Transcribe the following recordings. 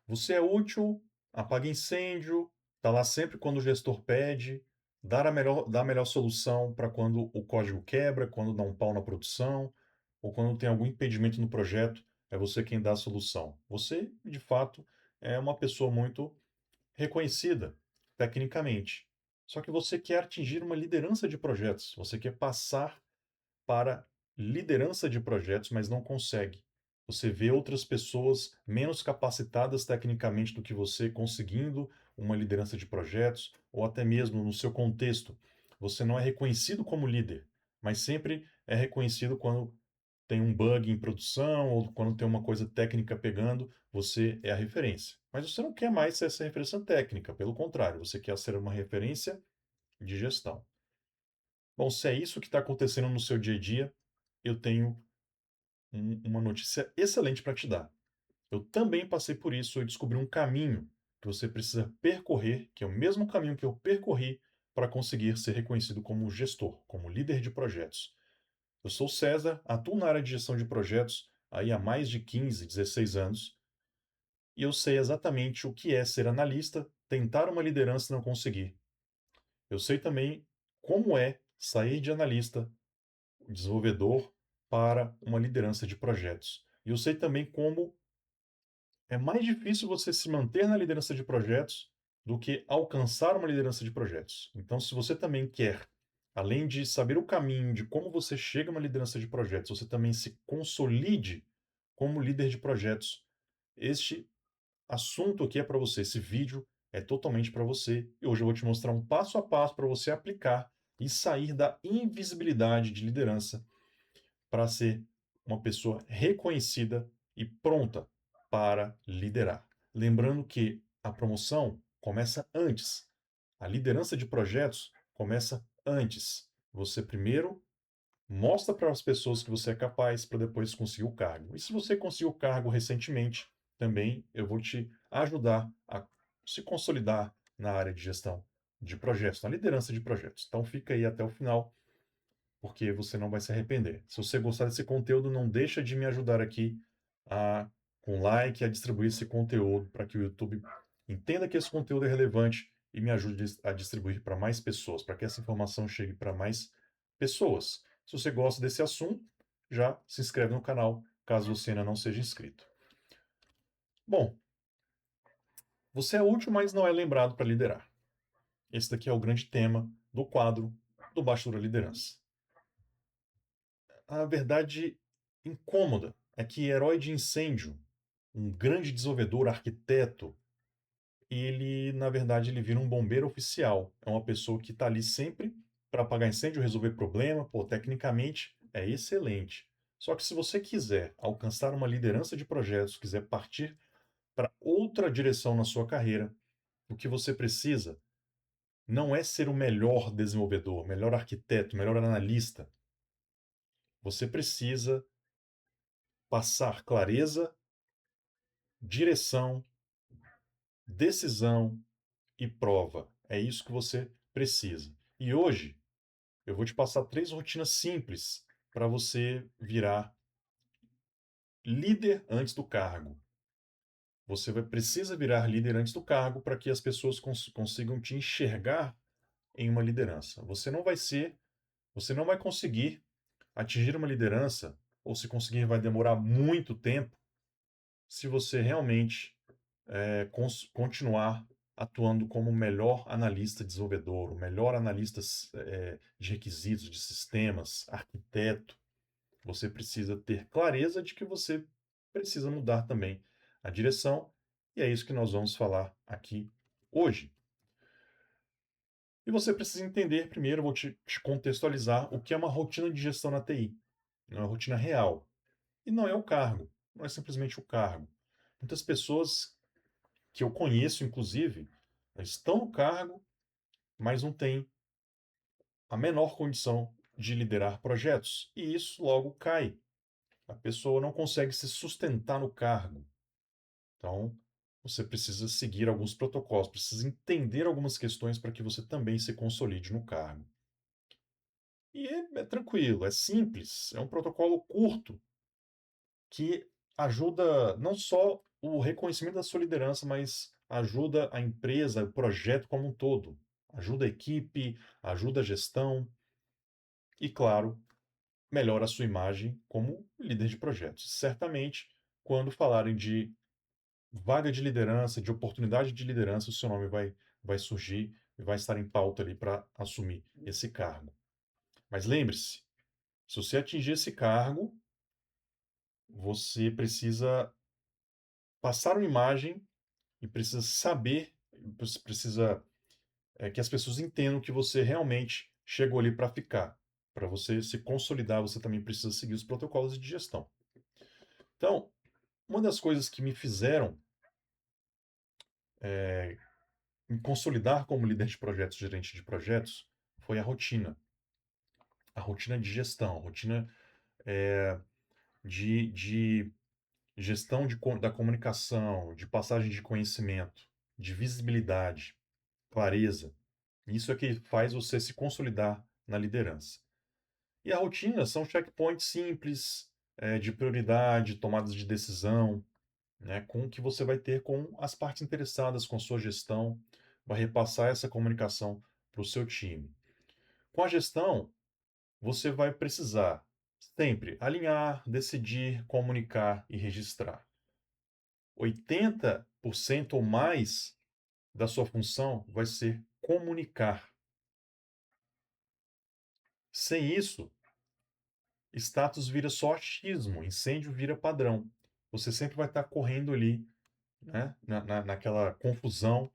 Você é útil, apaga incêndio, está lá sempre quando o gestor pede, dá a melhor solução para quando o código quebra, quando dá um pau na produção, ou quando tem algum impedimento no projeto, é você quem dá a solução. Você, de fato, é uma pessoa muito reconhecida tecnicamente. Só que você quer atingir uma liderança de projetos, você quer passar para liderança de projetos, mas não consegue. Você vê outras pessoas menos capacitadas tecnicamente do que você conseguindo uma liderança de projetos, ou até mesmo no seu contexto. Você não é reconhecido como líder, mas sempre é reconhecido quando tem um bug em produção ou quando tem uma coisa técnica pegando, você é a referência. Mas você não quer mais ser essa referência técnica, pelo contrário, você quer ser uma referência de gestão. Bom, se é isso que está acontecendo no seu dia a dia, eu tenho uma notícia excelente para te dar. Eu também passei por isso e descobri um caminho que você precisa percorrer, que é o mesmo caminho que eu percorri para conseguir ser reconhecido como gestor, como líder de projetos. Eu sou César, atuo na área de gestão de projetos aí há mais de 15, 16 anos, e eu sei exatamente o que é ser analista, tentar uma liderança e não conseguir. Eu sei também como é sair de analista, desenvolvedor, para uma liderança de projetos. E eu sei também como é mais difícil você se manter na liderança de projetos do que alcançar uma liderança de projetos. Então, se você também quer, além de saber o caminho de como você chega a uma liderança de projetos, você também se consolide como líder de projetos, este assunto aqui é para você. Esse vídeo é totalmente para você. E hoje eu vou te mostrar um passo a passo para você aplicar e sair da invisibilidade de liderança para ser uma pessoa reconhecida e pronta para liderar. Lembrando que a promoção começa antes. A liderança de projetos começa antes. Você primeiro mostra para as pessoas que você é capaz para depois conseguir o cargo. E se você conseguiu o cargo recentemente, também eu vou te ajudar a se consolidar na área de gestão de projetos, na liderança de projetos. Então fica aí até o final porque você não vai se arrepender. Se você gostar desse conteúdo, não deixa de me ajudar aqui com like, a distribuir esse conteúdo para que o YouTube entenda que esse conteúdo é relevante e me ajude a distribuir para mais pessoas, para que essa informação chegue para mais pessoas. Se você gosta desse assunto, já se inscreve no canal, caso você ainda não seja inscrito. Bom, você é útil, mas não é lembrado para liderar. Esse daqui é o grande tema do quadro do Bastidor da Liderança. A verdade incômoda é que Herói de Incêndio, um grande desenvolvedor, arquiteto, ele, na verdade, ele vira um bombeiro oficial. É uma pessoa que está ali sempre para apagar incêndio, resolver problema. Pô, tecnicamente é excelente. Só que se você quiser alcançar uma liderança de projetos, quiser partir para outra direção na sua carreira, o que você precisa não é ser o melhor desenvolvedor, melhor arquiteto, melhor analista. Você precisa passar clareza, direção, decisão e prova. É isso que você precisa. E hoje eu vou te passar 3 rotinas simples para você virar líder antes do cargo. Você precisa virar líder antes do cargo para que as pessoas consigam te enxergar em uma liderança. Você não vai conseguir atingir uma liderança, ou se conseguir vai demorar muito tempo, se você realmente continuar atuando como o melhor analista desenvolvedor, o melhor analista de requisitos, de sistemas, arquiteto. Você precisa ter clareza de que você precisa mudar também a direção, e é isso que nós vamos falar aqui hoje. E você precisa entender, primeiro, eu vou te contextualizar o que é uma rotina de gestão na TI. É uma rotina real. E não é o cargo, não é simplesmente o cargo. Muitas pessoas que eu conheço, inclusive, estão no cargo, mas não têm a menor condição de liderar projetos. E isso logo cai. A pessoa não consegue se sustentar no cargo. Então, você precisa seguir alguns protocolos, precisa entender algumas questões para que você também se consolide no cargo. E é tranquilo, é simples, é um protocolo curto que ajuda não só o reconhecimento da sua liderança, mas ajuda a empresa, o projeto como um todo. Ajuda a equipe, ajuda a gestão e, claro, melhora a sua imagem como líder de projetos. Certamente, quando falarem de vaga de liderança, de oportunidade de liderança, o seu nome vai surgir e vai estar em pauta ali para assumir esse cargo. Mas lembre-se, se você atingir esse cargo, você precisa passar uma imagem e precisa saber, você precisa que as pessoas entendam que você realmente chegou ali para ficar. Para você se consolidar, você também precisa seguir os protocolos de gestão. Então, uma das coisas que me fizeram me consolidar como líder de projetos, gerente de projetos, foi a rotina de gestão, a rotina de gestão da comunicação, de passagem de conhecimento, de visibilidade, clareza. Isso é que faz você se consolidar na liderança. E a rotina são checkpoints simples, de prioridade, tomadas de decisão, né, com o que você vai ter com as partes interessadas, com a sua gestão, vai repassar essa comunicação para o seu time. Com a gestão, você vai precisar sempre alinhar, decidir, comunicar e registrar. 80% ou mais da sua função vai ser comunicar. Sem isso, status vira só achismo, incêndio vira padrão. Você sempre vai estar correndo ali, né, naquela confusão,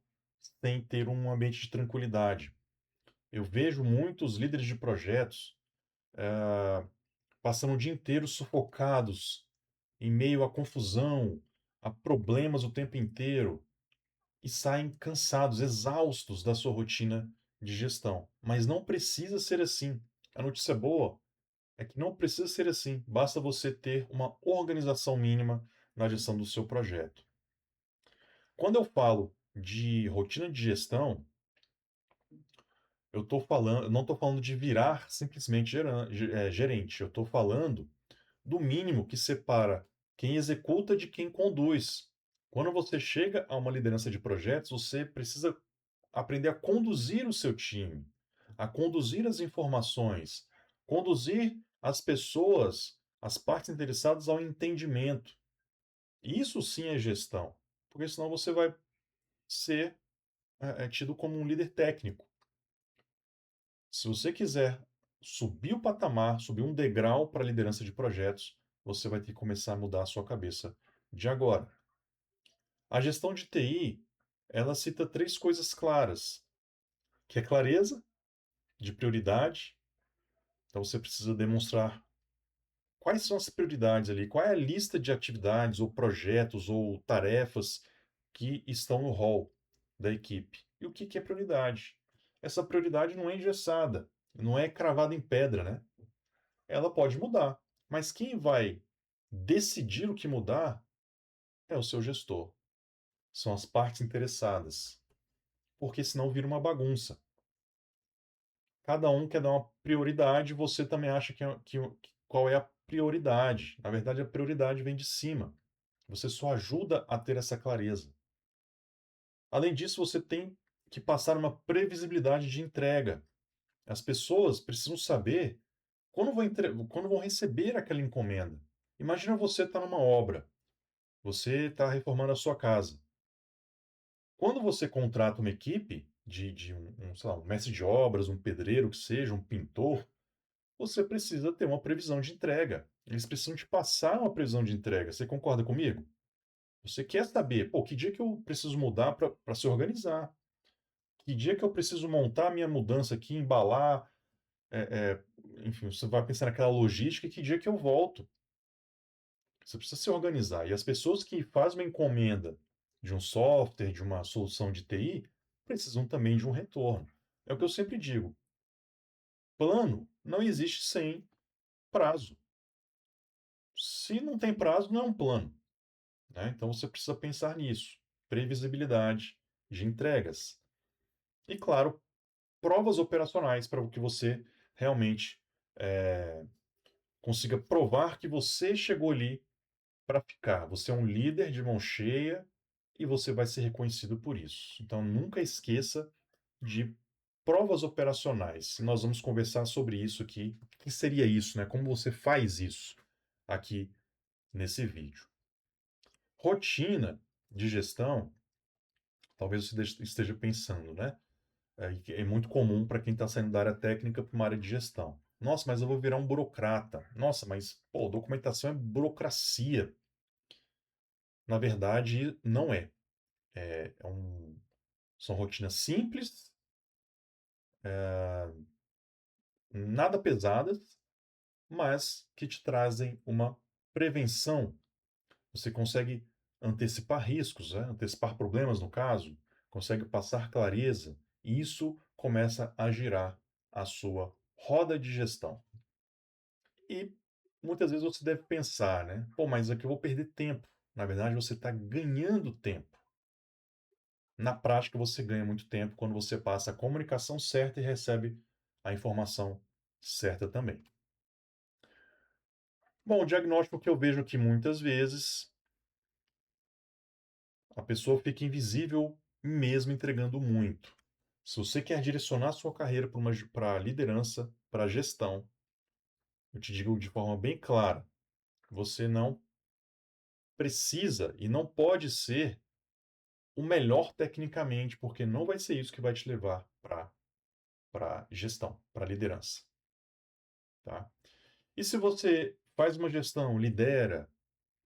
sem ter um ambiente de tranquilidade. Eu vejo muitos líderes de projetos passando o dia inteiro sufocados, em meio à confusão, a problemas o tempo inteiro, e saem cansados, exaustos da sua rotina de gestão. Mas não precisa ser assim. A notícia boa é que não precisa ser assim. Basta você ter uma organização mínima na gestão do seu projeto. Quando eu falo de rotina de gestão, eu não estou falando de virar simplesmente gerente. Eu estou falando do mínimo que separa quem executa de quem conduz. Quando você chega a uma liderança de projetos, você precisa aprender a conduzir o seu time, a conduzir as informações, conduzir as pessoas, as partes interessadas ao entendimento. Isso sim é gestão, porque senão você vai ser tido como um líder técnico. Se você quiser subir o patamar, subir um degrau para a liderança de projetos, você vai ter que começar a mudar a sua cabeça de agora. A gestão de TI, ela cita três coisas claras, que é clareza de prioridade. Então você precisa demonstrar quais são as prioridades ali, qual é a lista de atividades ou projetos ou tarefas que estão no rol da equipe. E o que é prioridade? Essa prioridade não é engessada, não é cravada em pedra, né? Ela pode mudar, mas quem vai decidir o que mudar é o seu gestor, são as partes interessadas, porque senão vira uma bagunça. Cada um quer dar uma prioridade, você também acha qual é a prioridade. Na verdade, a prioridade vem de cima. Você só ajuda a ter essa clareza. Além disso, você tem que passar uma previsibilidade de entrega. As pessoas precisam saber quando vão receber aquela encomenda. Imagina você estar numa obra, você está reformando a sua casa. Quando você contrata uma equipe sei lá, um mestre de obras, um pedreiro que seja, um pintor, você precisa ter uma previsão de entrega. Eles precisam te passar uma previsão de entrega. Você concorda comigo? Você quer saber, pô, que dia que eu preciso mudar para se organizar? Que dia que eu preciso montar a minha mudança aqui, embalar? é, Enfim, você vai pensar naquela logística e que dia que eu volto. Você precisa se organizar. E as pessoas que fazem uma encomenda de um software, de uma solução de TI, precisam também de um retorno. É o que eu sempre digo. Plano não existe sem prazo. Se não tem prazo, não é um plano, né? Então você precisa pensar nisso. Previsibilidade de entregas. E, claro, provas operacionais para que você realmente consiga provar que você chegou ali para ficar. Você é um líder de mão cheia e você vai ser reconhecido por isso. Então, nunca esqueça de provas operacionais. Nós vamos conversar sobre isso aqui. O que seria isso, né? Como você faz isso aqui nesse vídeo. Rotina de gestão, talvez você esteja pensando, né? É muito comum para quem está saindo da área técnica para uma área de gestão. Nossa, mas eu vou virar um burocrata. Nossa, mas pô, documentação é burocracia. Na verdade, não é. São rotinas simples, nada pesadas, mas que te trazem uma prevenção. Você consegue antecipar riscos, né? Antecipar problemas, no caso, consegue passar clareza, e isso começa a girar a sua roda de gestão. E muitas vezes você deve pensar, né? Pô, mas aqui eu vou perder tempo. Na verdade, você está ganhando tempo. Na prática, você ganha muito tempo quando você passa a comunicação certa e recebe a informação certa também. Bom, o diagnóstico que eu vejo aqui muitas vezes, a pessoa fica invisível mesmo entregando muito. Se você quer direcionar a sua carreira para liderança, para gestão, eu te digo de forma bem clara, você não precisa e não pode ser o melhor tecnicamente, porque não vai ser isso que vai te levar para gestão, para liderança, tá? E se você faz uma gestão, lidera,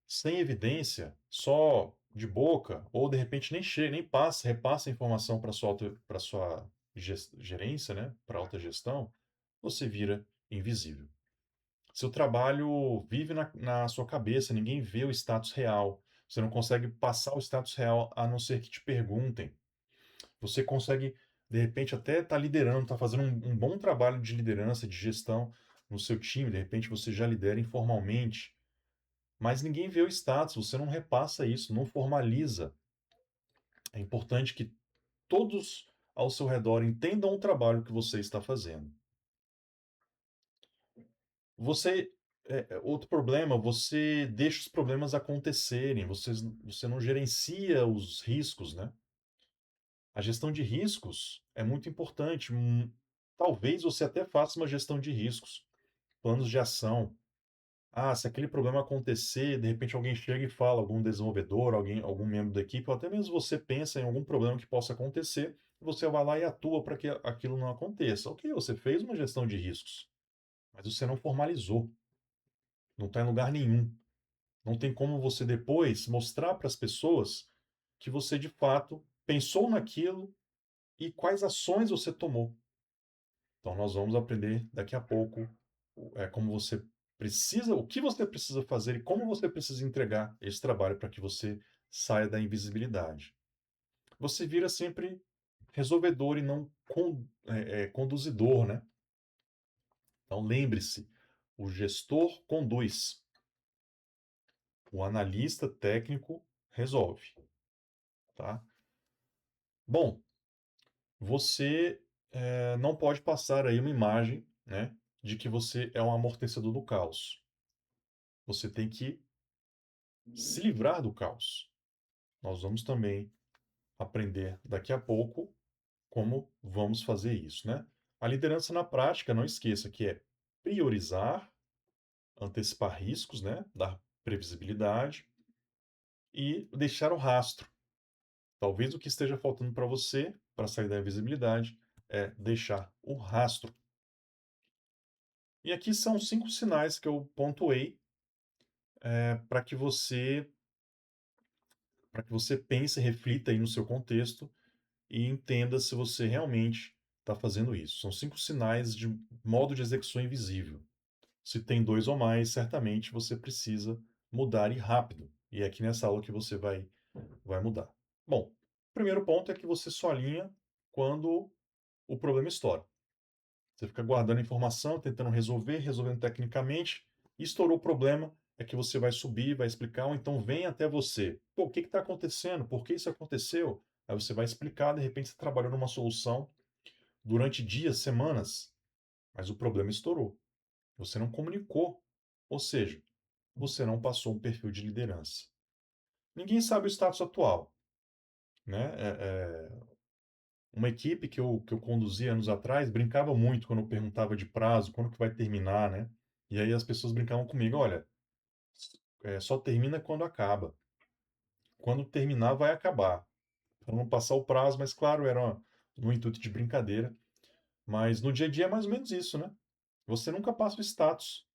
sem evidência, só de boca, ou de repente nem chega, nem passa, repassa a informação para sua gerência, né, para alta gestão, você vira invisível. Seu trabalho vive na sua cabeça, ninguém vê o status real. Você não consegue passar o status real a não ser que te perguntem. Você consegue, de repente, até estar liderando, estar fazendo um bom trabalho de liderança, de gestão no seu time, de repente você já lidera informalmente, mas ninguém vê o status, você não repassa isso, não formaliza. É importante que todos ao seu redor entendam o trabalho que você está fazendo. Você, outro problema, você deixa os problemas acontecerem, você não gerencia os riscos, né? A gestão de riscos é muito importante. Talvez você até faça uma gestão de riscos, planos de ação. Ah, se aquele problema acontecer, de repente alguém chega e fala, algum desenvolvedor, algum membro da equipe, ou até mesmo você pensa em algum problema que possa acontecer, você vai lá e atua para que aquilo não aconteça. Ok, você fez uma gestão de riscos, mas você não formalizou, não está em lugar nenhum. Não tem como você depois mostrar para as pessoas que você de fato pensou naquilo e quais ações você tomou. Então nós vamos aprender daqui a pouco como você precisa, o que você precisa fazer e como você precisa entregar esse trabalho para que você saia da invisibilidade. Você vira sempre resolvedor e não conduzidor, né? Então lembre-se, o gestor conduz, o analista técnico resolve, tá? Bom, você não pode passar aí uma imagem, né, de que você é um amortecedor do caos. Você tem que se livrar do caos. Nós vamos também aprender daqui a pouco como vamos fazer isso, né? A liderança na prática, não esqueça que é priorizar, antecipar riscos, né, dar previsibilidade e deixar o rastro. Talvez o que esteja faltando para você, para sair da invisibilidade, é deixar o rastro. E aqui são 5 sinais que eu pontuei para que você pense, reflita aí no seu contexto e entenda se você realmente está fazendo isso. São 5 sinais de modo de execução invisível. Se tem 2 ou mais, certamente você precisa mudar e rápido. E é aqui nessa aula que você vai mudar. Bom, o primeiro ponto é que você só alinha quando o problema estoura. Você fica guardando informação, tentando resolver, resolvendo tecnicamente, e estourou o problema, é que você vai subir, vai explicar, ou então vem até você. Pô, o que está acontecendo? Por que isso aconteceu? Aí você vai explicar, de repente você trabalhou numa solução durante dias, semanas, mas o problema estourou. Você não comunicou. Ou seja, você não passou um perfil de liderança. Ninguém sabe o status atual, né? Uma equipe que eu conduzi anos atrás brincava muito quando eu perguntava de prazo, quando que vai terminar, né? E aí as pessoas brincavam comigo, olha, só termina quando acaba. Quando terminar, vai acabar. Para não passar o prazo, mas claro, era no intuito de brincadeira. Mas no dia a dia é mais ou menos isso, né? Você nunca passa o status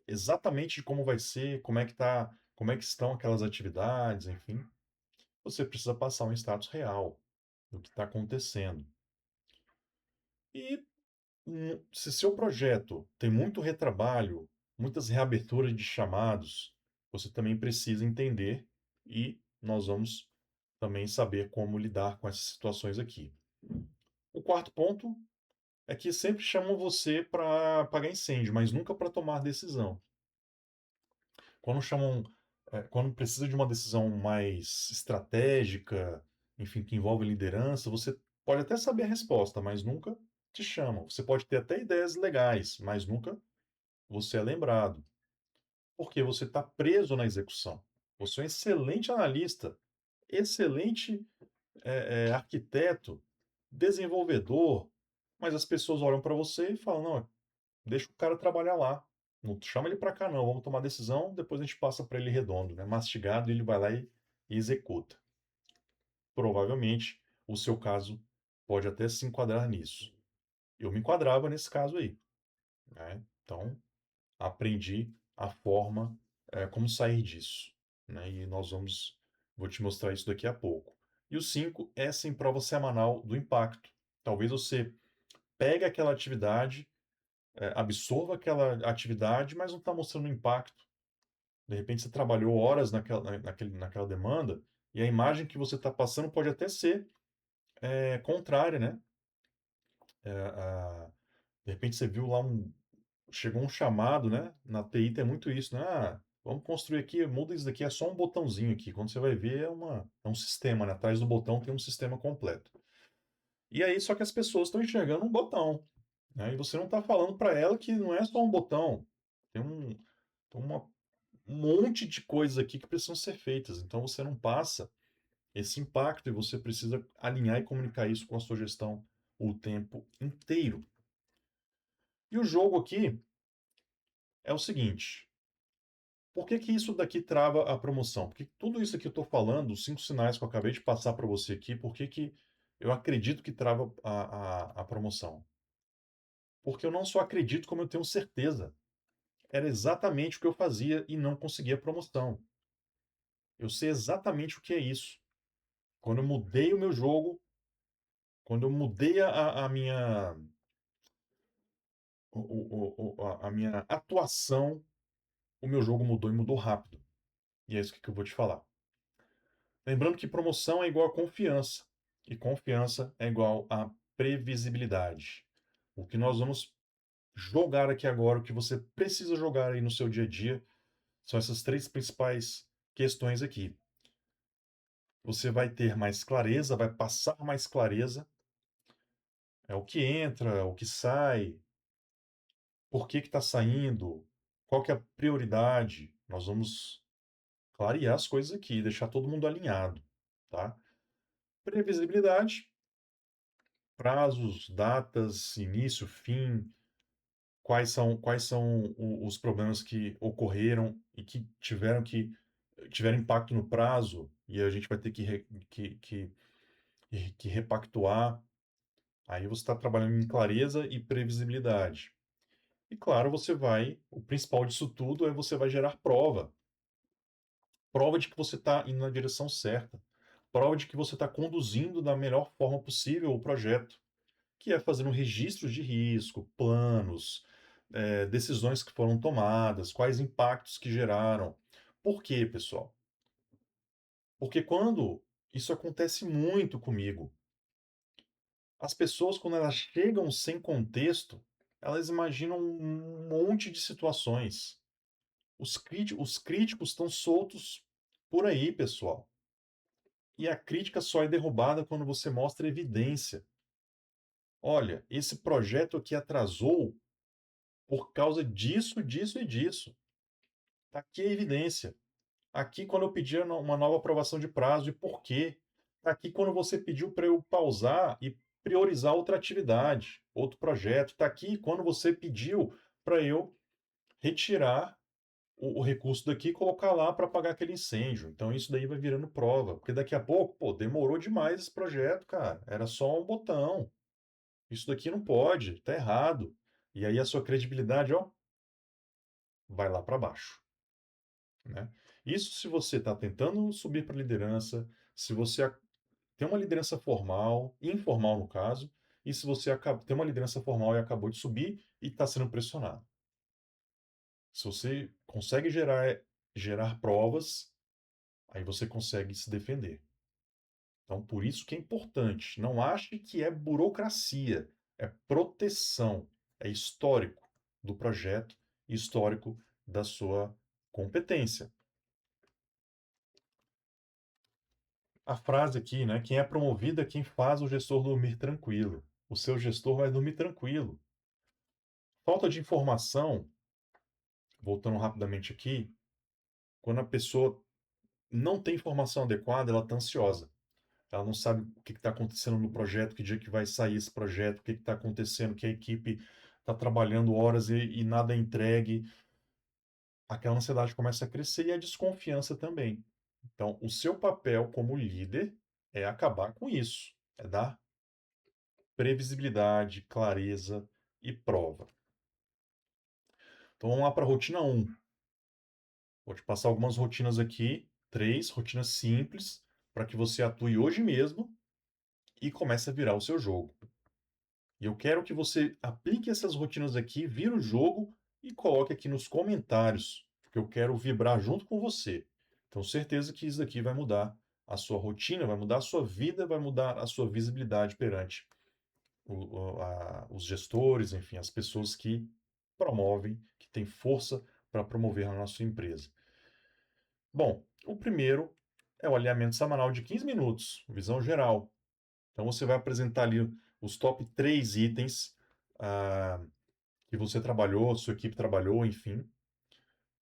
exatamente de como vai ser, como é que tá, como é que estão aquelas atividades, enfim. Você precisa passar um status real do que está acontecendo. E se seu projeto tem muito retrabalho, muitas reaberturas de chamados, você também precisa entender e nós vamos também saber como lidar com essas situações aqui. O quarto ponto é que sempre chamam você para apagar incêndio, mas nunca para tomar decisão. Quando chamam, quando precisa de uma decisão mais estratégica, enfim, que envolve liderança, você pode até saber a resposta, mas nunca te chamam. Você pode ter até ideias legais, mas nunca você é lembrado, porque você está preso na execução. Você é um excelente analista, excelente arquiteto, desenvolvedor, mas as pessoas olham para você e falam: não, deixa o cara trabalhar lá. Não chama ele para cá, não. Vamos tomar decisão, depois a gente passa para ele redondo, né? Mastigado, e ele vai lá e executa. Provavelmente o seu caso pode até se enquadrar nisso. Eu me enquadrava nesse caso aí, né? Então, aprendi a forma como sair disso, né? E vou te mostrar isso daqui a pouco. E o 5 é sem prova semanal do impacto. Talvez você pegue aquela atividade, absorva aquela atividade, mas não está mostrando impacto. De repente você trabalhou horas naquela demanda e a imagem que você está passando pode até ser contrária, né? É, a- de repente você viu lá chegou um chamado, né? Na TI tem muito isso, né? Ah, vamos construir aqui, muda isso daqui, é só um botãozinho aqui. Quando você vai ver, é um sistema, né? Atrás do botão tem um sistema completo. E aí, só que as pessoas estão enxergando um botão, né? E você não está falando para ela que não é só um botão. Tem uma, um monte de coisas aqui que precisam ser feitas. Então você não passa esse impacto e você precisa alinhar e comunicar isso com a sua gestão o tempo inteiro. E o jogo aqui é o seguinte: por que que isso daqui trava a promoção? Porque tudo isso aqui eu estou falando, os 5 sinais que eu acabei de passar para você aqui, por que que eu acredito que trava a promoção? Porque eu não só acredito, como eu tenho certeza. Era exatamente o que eu fazia e não conseguia promoção. Eu sei exatamente o que é isso. Quando eu mudei o meu jogo, quando eu mudei a minha, a minha atuação, o meu jogo mudou e mudou rápido. E é isso que eu vou te falar. Lembrando que promoção é igual a confiança. E confiança é igual a previsibilidade. O que nós vamos jogar aqui agora, o que você precisa jogar aí no seu dia a dia, são essas 3 principais questões aqui. Você vai ter mais clareza, vai passar mais clareza. É o que entra, o que sai, por que está saindo, qual que é a prioridade. Nós vamos clarear as coisas aqui, deixar todo mundo alinhado, tá? Previsibilidade, prazos, datas, início, fim, quais são os problemas que ocorreram e que tiveram impacto no prazo e a gente vai ter que repactuar. Aí você está trabalhando em clareza e previsibilidade. E claro, o principal disso tudo é você vai gerar prova. Prova de que você está indo na direção certa. Prova de que você está conduzindo da melhor forma possível o projeto, que é fazendo registros de risco, planos, decisões que foram tomadas, quais impactos que geraram. Por quê, pessoal? Porque quando isso acontece muito comigo, as pessoas, quando elas chegam sem contexto, elas imaginam um monte de situações. Os críticos estão soltos por aí, pessoal. E a crítica só é derrubada quando você mostra evidência. Olha, esse projeto aqui atrasou por causa disso, disso e disso. Está aqui a evidência. Aqui quando eu pedi uma nova aprovação de prazo e por quê. Está aqui quando você pediu para eu pausar e priorizar outra atividade, outro projeto. Está aqui quando você pediu para eu retirar o recurso daqui e colocar lá para apagar aquele incêndio. Então isso daí vai virando prova, porque daqui a pouco, pô, demorou demais esse projeto, cara. Era só um botão. Isso daqui não pode, tá errado. E aí a sua credibilidade, ó, vai lá para baixo, né? Isso se você está tentando subir para liderança, se você tem uma liderança formal, informal no caso, e se você tem uma liderança formal e acabou de subir e está sendo pressionado. Se você consegue gerar provas, aí você consegue se defender. Então, por isso que é importante. Não ache que é burocracia, é proteção, é histórico do projeto, histórico da sua competência. A frase aqui, né? Quem é promovido é quem faz o gestor dormir tranquilo. O seu gestor vai dormir tranquilo. Falta de informação, voltando rapidamente aqui, quando a pessoa não tem informação adequada, ela está ansiosa. Ela não sabe o que está acontecendo no projeto, que dia que vai sair esse projeto, o que está acontecendo, que a equipe está trabalhando horas e nada é entregue. Aquela ansiedade começa a crescer e a desconfiança também. Então, o seu papel como líder é acabar com isso, é dar previsibilidade, clareza e prova. Então, vamos lá para a rotina 1. Vou te passar algumas rotinas aqui, 3 rotinas simples, para que você atue hoje mesmo e comece a virar o seu jogo. E eu quero que você aplique essas rotinas aqui, vira o jogo e coloque aqui nos comentários, porque eu quero vibrar junto com você. Tenho certeza que isso daqui vai mudar a sua rotina, vai mudar a sua vida, vai mudar a sua visibilidade perante os gestores, enfim, as pessoas que promovem, que têm força para promover na nossa empresa. Bom, o primeiro é o alinhamento semanal de 15 minutos, visão geral. Então você vai apresentar ali os top 3 itens ah, que você trabalhou, sua equipe trabalhou, enfim.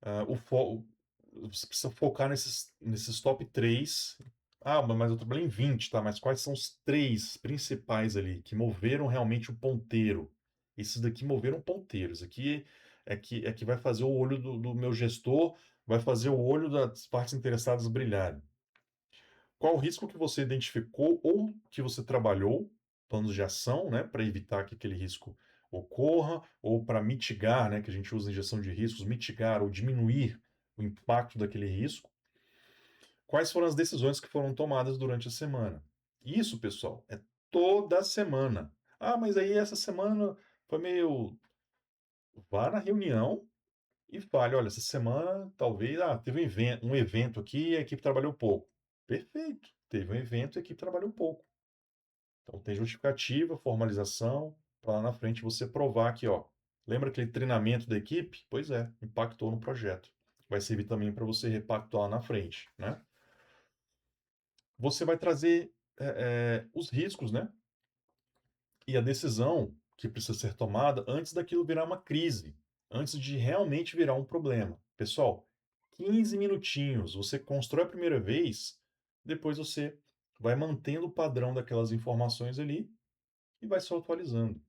Ah, você precisa focar nesses top 3. Ah, mas eu trabalhei em 20, tá? Mas quais são os 3 principais ali que moveram realmente o ponteiro? Esses daqui moveram ponteiros. Aqui é que vai fazer o olho do meu gestor, vai fazer o olho das partes interessadas brilharem. Qual o risco que você identificou ou que você trabalhou, planos de ação, né, para evitar que aquele risco ocorra, ou para mitigar, né, que a gente usa em gestão de riscos, mitigar ou diminuir o impacto daquele risco. Quais foram as decisões que foram tomadas durante a semana? Isso, pessoal, é toda semana. Ah, mas aí essa semana foi meio. Vá na reunião e fale: olha, essa semana talvez teve um evento aqui e a equipe trabalhou pouco. Perfeito, teve um evento e a equipe trabalhou pouco. Então tem justificativa, formalização, para lá na frente você provar que, ó, lembra aquele treinamento da equipe? Pois é, impactou no projeto. Vai servir também para você repactuar lá na frente, né? Você vai trazer os riscos, né? E a decisão que precisa ser tomada antes daquilo virar uma crise, antes de realmente virar um problema. Pessoal, 15 minutinhos, você constrói a primeira vez, depois você vai mantendo o padrão daquelas informações ali e vai se atualizando.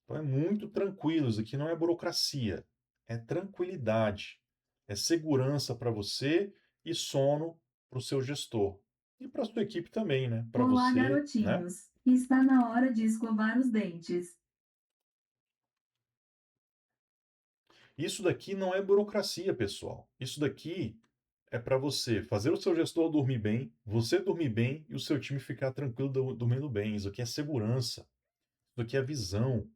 Então é muito tranquilo, isso aqui não é burocracia, é tranquilidade, é segurança para você e sono para o seu gestor. E para a sua equipe também, né? Para Olá, você, né? garotinhos. Está na hora de escovar os dentes. Isso daqui não é burocracia, pessoal. Isso daqui é para você fazer o seu gestor dormir bem, você dormir bem e o seu time ficar tranquilo dormindo bem. Isso aqui é segurança. Isso aqui é visão.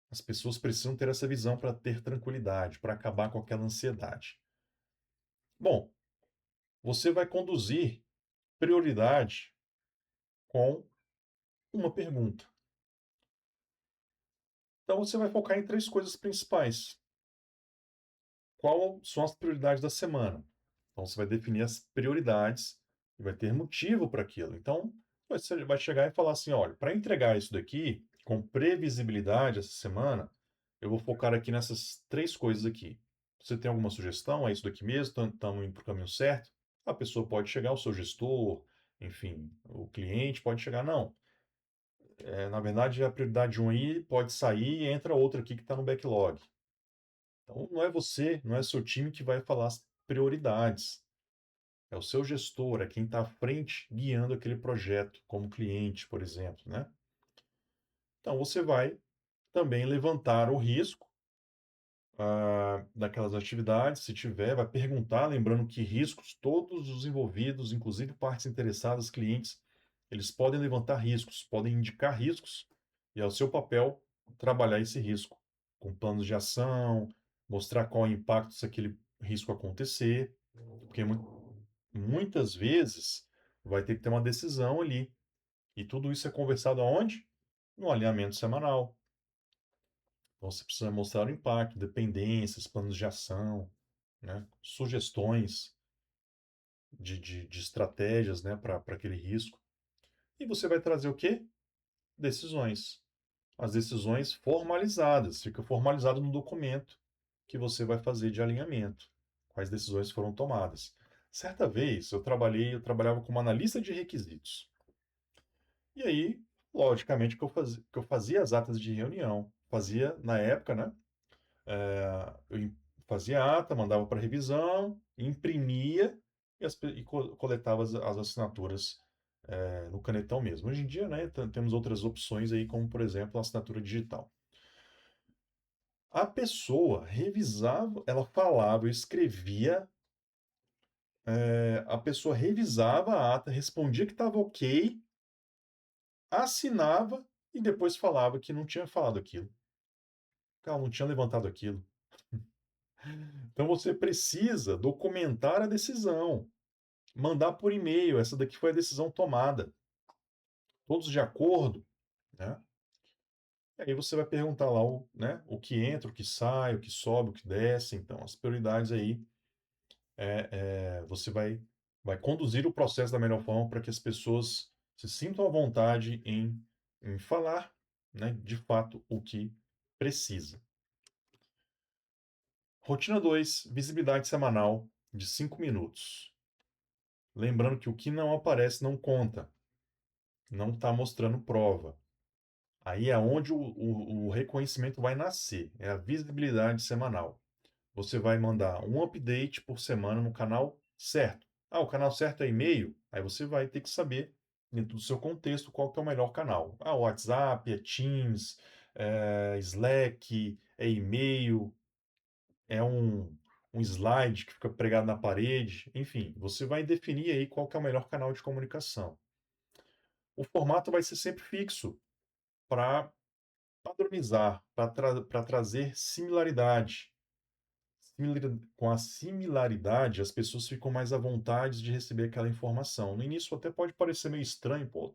As pessoas precisam ter essa visão para ter tranquilidade, para acabar com aquela ansiedade. Bom, você vai conduzir prioridade com uma pergunta. Então você vai focar em 3 coisas principais. Quais são as prioridades da semana? Então você vai definir as prioridades e vai ter motivo para aquilo. Então você vai chegar e falar assim: olha, para entregar isso daqui com previsibilidade essa semana, eu vou focar aqui nessas 3 coisas aqui. Você tem alguma sugestão? É isso daqui mesmo? Estamos indo para o caminho certo? A pessoa pode chegar, o seu gestor, enfim, o cliente pode chegar, não. Na verdade, a prioridade um aí pode sair e entra outra aqui que está no backlog. Então, não é você, não é seu time que vai falar as prioridades. É o seu gestor, é quem está à frente guiando aquele projeto, como cliente, por exemplo, né? Então, você vai também levantar o risco daquelas atividades, se tiver, vai perguntar, lembrando que riscos, todos os envolvidos, inclusive partes interessadas, clientes, eles podem levantar riscos, podem indicar riscos, e é o seu papel trabalhar esse risco, com planos de ação, mostrar qual é o impacto se aquele risco acontecer, porque muitas vezes vai ter que ter uma decisão ali, e tudo isso é conversado aonde? No alinhamento semanal. Então você precisa mostrar o impacto, dependências, planos de ação, né? Sugestões de estratégias, né, para aquele risco. E você vai trazer o quê? Decisões. As decisões formalizadas. Fica formalizado no documento que você vai fazer de alinhamento. Quais decisões foram tomadas. Certa vez eu trabalhava como analista de requisitos. E aí, logicamente, que eu fazia as atas de reunião. Fazia, na época, né? Eu fazia ata, mandava para revisão, imprimia e coletava as assinaturas no canetão mesmo. Hoje em dia, né, temos outras opções aí, como por exemplo a assinatura digital. A pessoa revisava, ela falava, eu escrevia, a pessoa revisava a ata, respondia que estava ok, assinava e depois falava que não tinha falado aquilo. Que ela não tinha levantado aquilo. Então você precisa documentar a decisão. Mandar por e-mail, essa daqui foi a decisão tomada. Todos de acordo, né? E aí você vai perguntar lá né, o que entra, o que sai, o que sobe, o que desce. Então, as prioridades aí, você vai conduzir o processo da melhor forma para que as pessoas se sintam à vontade em falar, né, de fato, o que precisa. Rotina 2, visibilidade semanal de 5 minutos. Lembrando que o que não aparece não conta, não está mostrando prova. Aí é onde o reconhecimento vai nascer, é a visibilidade semanal. Você vai mandar um update por semana no canal certo. Ah, o canal certo é e-mail? Aí você vai ter que saber, dentro do seu contexto, qual que é o melhor canal. Ah, o WhatsApp, é Teams, é Slack, é e-mail, é um slide que fica pregado na parede. Enfim, você vai definir aí qual que é o melhor canal de comunicação. O formato vai ser sempre fixo para padronizar, para trazer similaridade. Com a similaridade, as pessoas ficam mais à vontade de receber aquela informação. No início até pode parecer meio estranho, pô,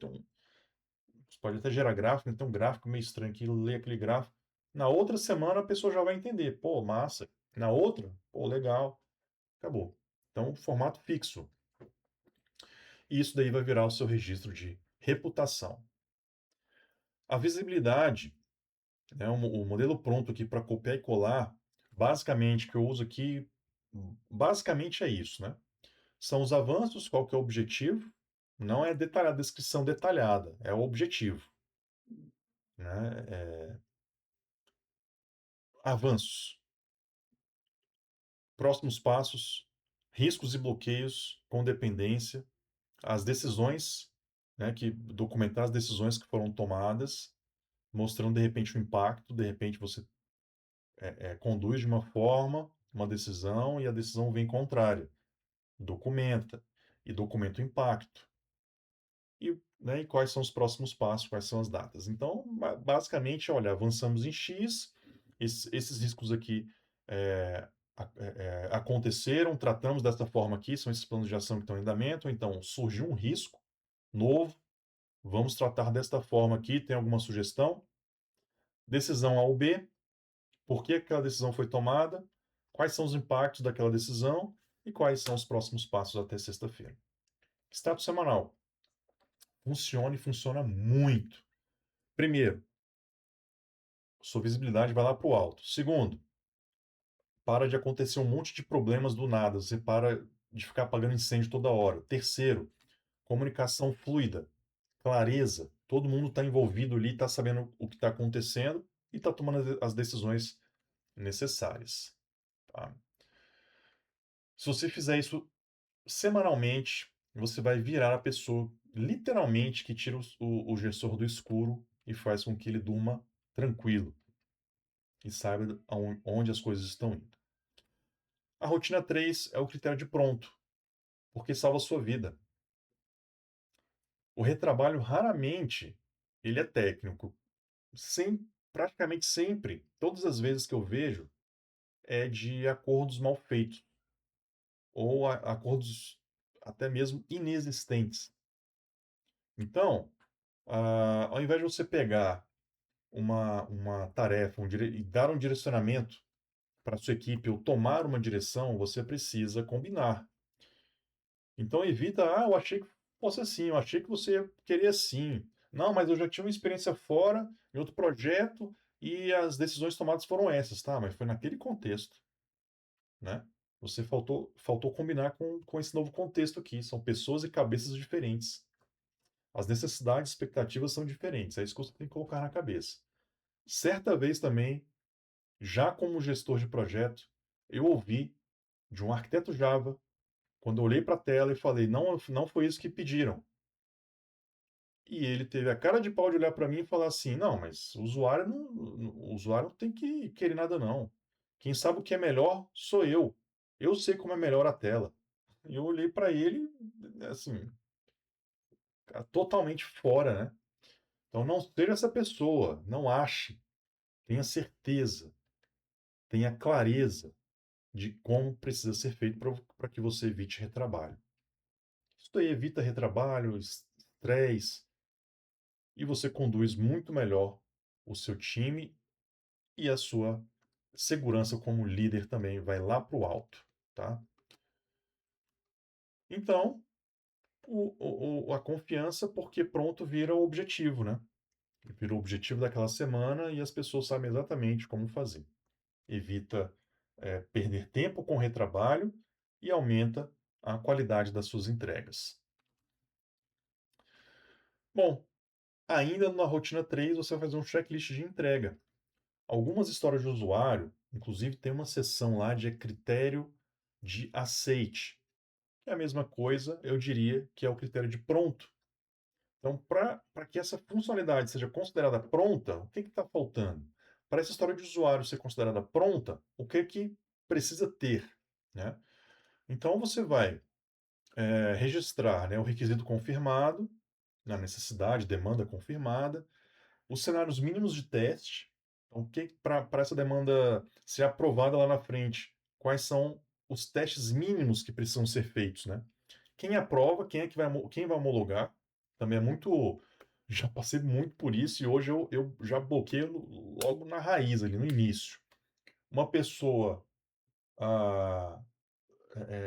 pode até gerar gráfico, tem um gráfico meio estranho aqui, lê aquele gráfico. Na outra semana a pessoa já vai entender, pô, massa. Na outra, pô, legal, acabou. Então, formato fixo. E isso daí vai virar o seu registro de reputação. A visibilidade, né, o modelo pronto aqui para copiar e colar, basicamente, que eu uso aqui, basicamente é isso, né? São os avanços, qual que é o objetivo, não é detalhada, descrição detalhada, é o objetivo, né? Avanços, próximos passos, riscos e bloqueios com dependência, as decisões, né, que documentar as decisões que foram tomadas, mostrando de repente o impacto, de repente você conduz de uma forma uma decisão e a decisão vem contrária. Documenta e documenta o impacto. E quais são os próximos passos, quais são as datas. Então, basicamente, olha, avançamos em X, esses riscos aqui aconteceram, tratamos dessa forma aqui, são esses planos de ação que estão em andamento, então surgiu um risco novo, vamos tratar desta forma aqui, tem alguma sugestão? Decisão A ou B, por que aquela decisão foi tomada, quais são os impactos daquela decisão e quais são os próximos passos até sexta-feira. Status semanal. Funciona e funciona muito. Primeiro, sua visibilidade vai lá para o alto. Segundo, para de acontecer um monte de problemas do nada, você para de ficar apagando incêndio toda hora. Terceiro, comunicação fluida, clareza, todo mundo está envolvido ali, está sabendo o que está acontecendo e está tomando as decisões necessárias. Tá? Se você fizer isso semanalmente, você vai virar a pessoa, literalmente, que tira o gestor do escuro e faz com que ele durma tranquilo e saiba onde as coisas estão indo. A rotina 3 é o critério de pronto, porque salva a sua vida. O retrabalho raramente ele é técnico. Praticamente sempre, todas as vezes que eu vejo, é de acordos mal feitos ou acordos até mesmo inexistentes. Então, ao invés de você pegar uma tarefa e dar um direcionamento para a sua equipe ou tomar uma direção, você precisa combinar. Então evita, eu achei que fosse assim, eu achei que você queria assim. Não, mas eu já tinha uma experiência fora, em outro projeto, e as decisões tomadas foram essas, tá? Mas foi naquele contexto, né? Você faltou combinar com esse novo contexto aqui. São pessoas e cabeças diferentes. As necessidades e expectativas são diferentes. É isso que você tem que colocar na cabeça. Certa vez também, já como gestor de projeto, eu ouvi de um arquiteto Java, quando eu olhei para a tela e falei, não, não foi isso que pediram. E ele teve a cara de pau de olhar para mim e falar assim, não, mas o usuário não tem que querer nada não. Quem sabe o que é melhor sou eu. Eu sei como é melhor a tela. E eu olhei para ele, assim, totalmente fora, né? Então não seja essa pessoa, não ache, tenha certeza, tenha clareza de como precisa ser feito para que você evite retrabalho. Isso daí evita retrabalho, estresse, e você conduz muito melhor o seu time e a sua segurança como líder também vai lá para o alto, tá? Então, a confiança, porque pronto vira o objetivo, né? Vira o objetivo daquela semana e as pessoas sabem exatamente como fazer. Evita perder tempo com retrabalho e aumenta a qualidade das suas entregas. Bom, ainda na rotina 3, você vai fazer um checklist de entrega. Algumas histórias de usuário, inclusive tem uma seção lá de critério de aceite. É a mesma coisa, eu diria, que é o critério de pronto. Então, para que essa funcionalidade seja considerada pronta, o que está faltando? Para essa história de usuário ser considerada pronta, o que precisa ter? Né? Então, você vai registrar, né, o requisito confirmado, na necessidade, demanda confirmada, os cenários mínimos de teste. Então, para essa demanda ser aprovada lá na frente, quais são os testes mínimos que precisam ser feitos, né? Quem aprova, quem vai homologar, também é muito. Já passei muito por isso e hoje eu já bloqueio logo na raiz, ali no início. Uma pessoa ah,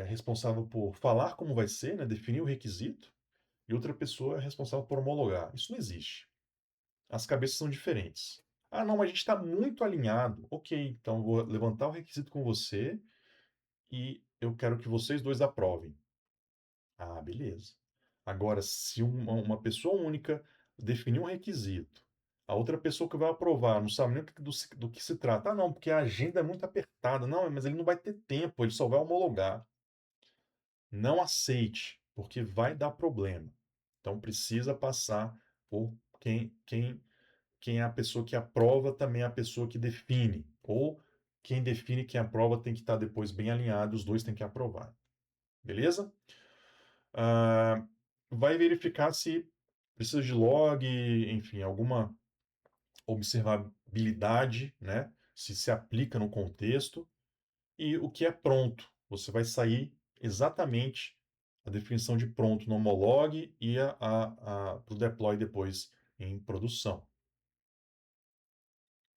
responsável por falar como vai ser, né, definir o requisito, e outra pessoa é responsável por homologar. Isso não existe. As cabeças são diferentes. Ah, não, mas a gente está muito alinhado. Ok, então eu vou levantar o requisito com você e eu quero que vocês dois aprovem. Ah, beleza. Agora, se uma pessoa única definir um requisito, a outra pessoa que vai aprovar não sabe nem do que se trata. Ah, não, porque a agenda é muito apertada. Não, mas ele não vai ter tempo, ele só vai homologar. Não aceite, porque vai dar problema. Então precisa passar por quem é a pessoa que aprova também é a pessoa que define. Ou quem define quem aprova tem que estar depois bem alinhado, os dois têm que aprovar. Beleza? Ah, vai verificar se precisa de log, enfim, alguma observabilidade, né? Se aplica no contexto. E o que é pronto. Você vai sair exatamente a definição de pronto no homolog e para o deploy depois em produção.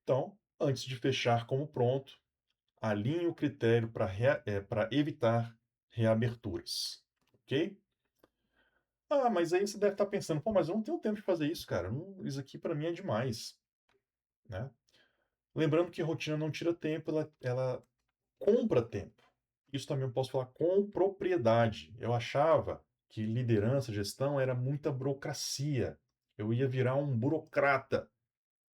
Então, antes de fechar como pronto, alinhe o critério para evitar reaberturas. Ok? Ah, mas aí você deve estar pensando, pô, mas eu não tenho tempo de fazer isso, cara. Isso aqui para mim é demais. Né? Lembrando que rotina não tira tempo, ela compra tempo. Isso também eu posso falar com propriedade. Eu achava que liderança, gestão era muita burocracia. Eu ia virar um burocrata.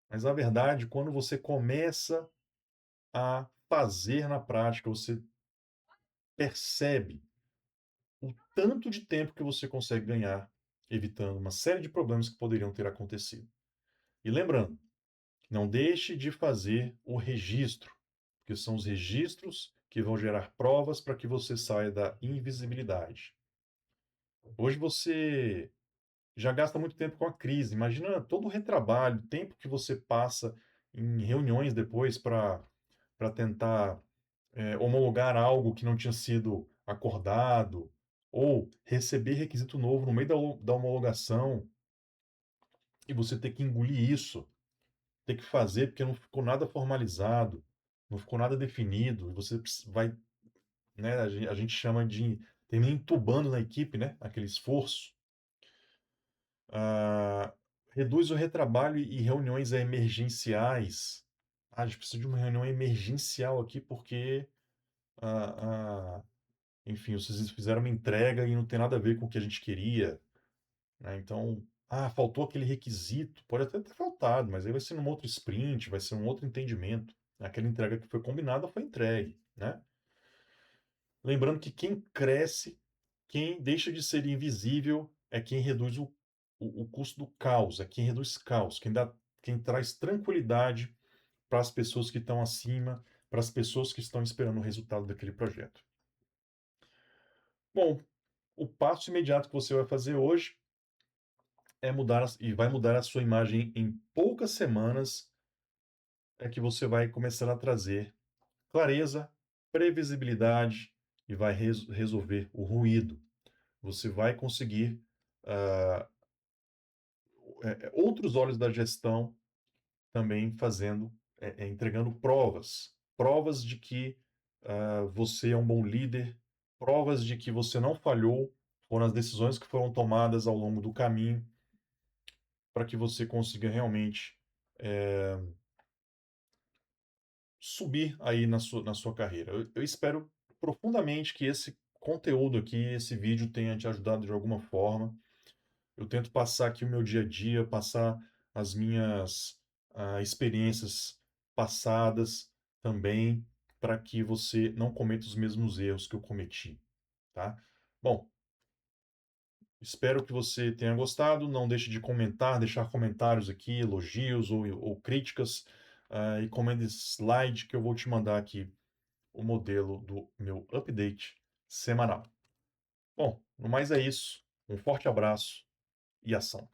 Mas na verdade, quando você começa a fazer na prática, você percebe o tanto de tempo que você consegue ganhar, evitando uma série de problemas que poderiam ter acontecido. E lembrando, não deixe de fazer o registro, porque são os registros que vão gerar provas para que você saia da invisibilidade. Hoje você já gasta muito tempo com a crise. Imagina todo o retrabalho, o tempo que você passa em reuniões depois para tentar homologar algo que não tinha sido acordado, ou receber requisito novo no meio da homologação, e você ter que engolir isso, ter que fazer porque não ficou nada formalizado, não ficou nada definido, e você vai, né, a gente chama de termina entubando na equipe, né, aquele esforço. Ah, reduz o retrabalho e reuniões emergenciais. Ah, a gente precisa de uma reunião emergencial aqui porque ah, enfim, vocês fizeram uma entrega e não tem nada a ver com o que a gente queria, né? Então, faltou aquele requisito, pode até ter faltado, mas aí vai ser num outro sprint, vai ser um outro entendimento. Aquela entrega que foi combinada foi entregue, né? Lembrando que quem cresce, quem deixa de ser invisível, é quem reduz o custo do caos, é quem reduz caos, quem traz tranquilidade para as pessoas que estão acima, para as pessoas que estão esperando o resultado daquele projeto. Bom, o passo imediato que você vai fazer hoje é mudar e vai mudar a sua imagem em poucas semanas, é que você vai começar a trazer clareza, previsibilidade e vai resolver o ruído. Você vai conseguir ah, outros olhos da gestão também fazendo, entregando provas, provas de que você é um bom líder, provas de que você não falhou, foram as decisões que foram tomadas ao longo do caminho para que você consiga realmente subir aí na sua carreira. Eu espero profundamente que esse conteúdo aqui, esse vídeo tenha te ajudado de alguma forma. Eu tento passar aqui o meu dia a dia, passar as minhas experiências passadas também, para que você não cometa os mesmos erros que eu cometi, tá? Bom, espero que você tenha gostado. Não deixe de comentar, deixar comentários aqui, elogios ou críticas, e comenta esse slide que eu vou te mandar aqui o modelo do meu update semanal. Bom, no mais é isso. Um forte abraço e ação.